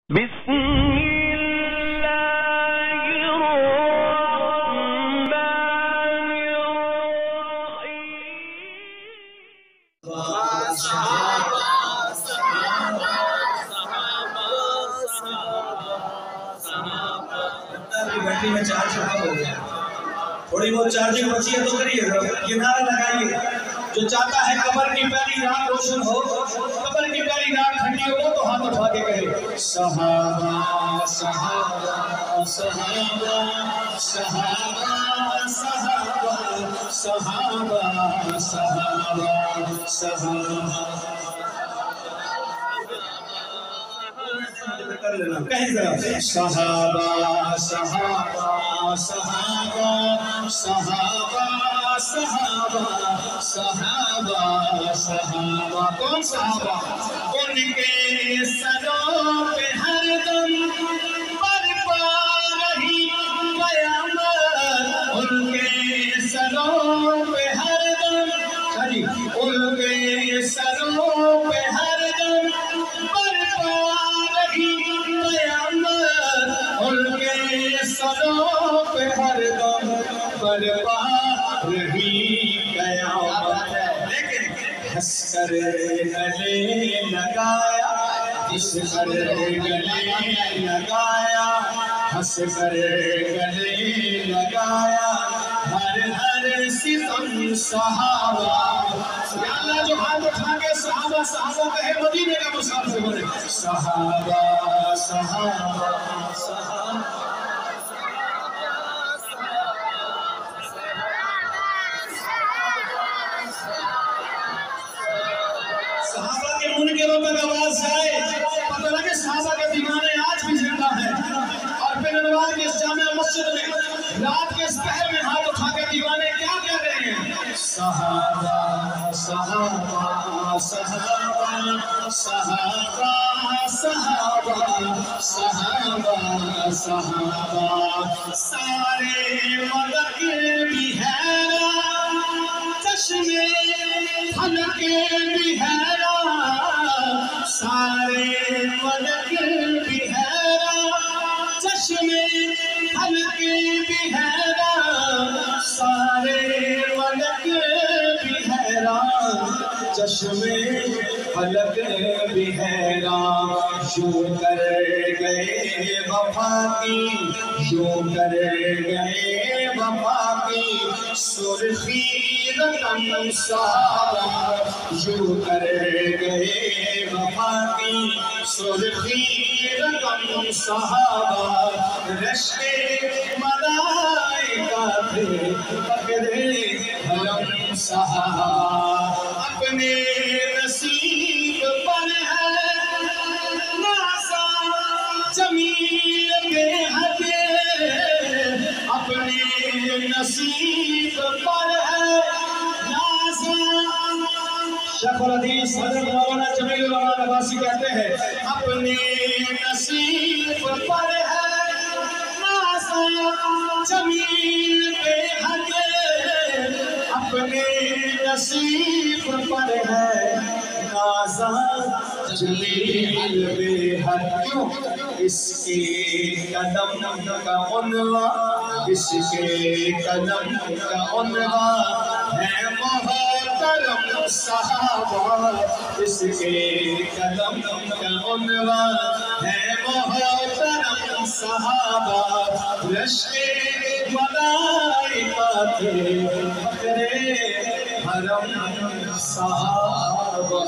بسم الله الرحمن الرحیم۔ بیٹری میں چارج ختم ہو گیا، تھوڑی بہت چارجنگ بچی ہے تو کریے، یہ نعرہ لگائیے، جو چاہتا ہے قبر کی پہلی رات روشن ہو، قبر کی پہلی رات ٹھنڈی ہو، تو ہاتھ اٹھا کے کہے صحابہ صحابہ صحابہ صحابہ صحابہ صحابہ صحابہ صحابہ۔ کہیں ذرا صحابہ صحابہ صحابہ صحابہ صحابہ صحابہ صحابہ۔ کون صحابہ؟ ان کے سروں پہ ہر دم برپا رہی قیامت، ان کے سروں پہ ہر دم، ان کے سروں پہ ہر دم برپا رہی قیامت، ان کے سروں پہ ہر دم برپا رہی قیامت۔ لیکن ہنس کر گلے لگایا، جس پر گلے لگایا، ہنس کر گلے لگایا، ہر ستم صحابہ۔ یا اللہ جو ہاتھ اٹھا کے صحابہ صحابہ کہے، مدینے کا مسافر بنے صحابہ صحابہ صحابہ۔ صحابہ کے منکروں تک آواز آئے، پتہ لگے صحابہ کے دیوانے آج بھی زندہ ہیں۔ اور پھر انوار کی اس جامع مسجد میں رات کے اس پہر میں ہاتھ اٹھا کے دیوانے کیا کہہ رہے ہیں؟ صحابہ صحابہ صحابہ صحابہ صحابہ صحابہ صحابہ۔ سارے ملک بھی حیران، چشمے فلک بھی حیران، سارے ملک بھی حیران، چشمے فلک بھی حیران، سارے ملک بھی حیران، چشمے فلک بھی حیران۔ یوں کر گئے وفا کی، یوں کر گئے وفا کی سرخی رقم صحابہ، یوں کر گئے وفا کی سرخی رقم صحابہ۔ رشک ملائکہ تھے فخر حرم صحابہ، اپنے نصیب پر ہے نازا جمیل بے حد، اپنے نصیب پر ہے نازا۔ شیخ الحدیث حضرت مولانا جمیل الرحمن عباسی کہتے ہیں، اپنے نصیب پر ہے نازا جمیل بے حد، اپنے نصیب پر ہے نازا جمیل بے حد۔ کیوں؟ اس کے قدم کا عنوان، اس کے قدم کا عنوان ہے محترم صحابہ، اس کے قدم کا عنوان ہے محترم صحابہ۔ رشک ملائکہ تھے فخر حرم صحابہ۔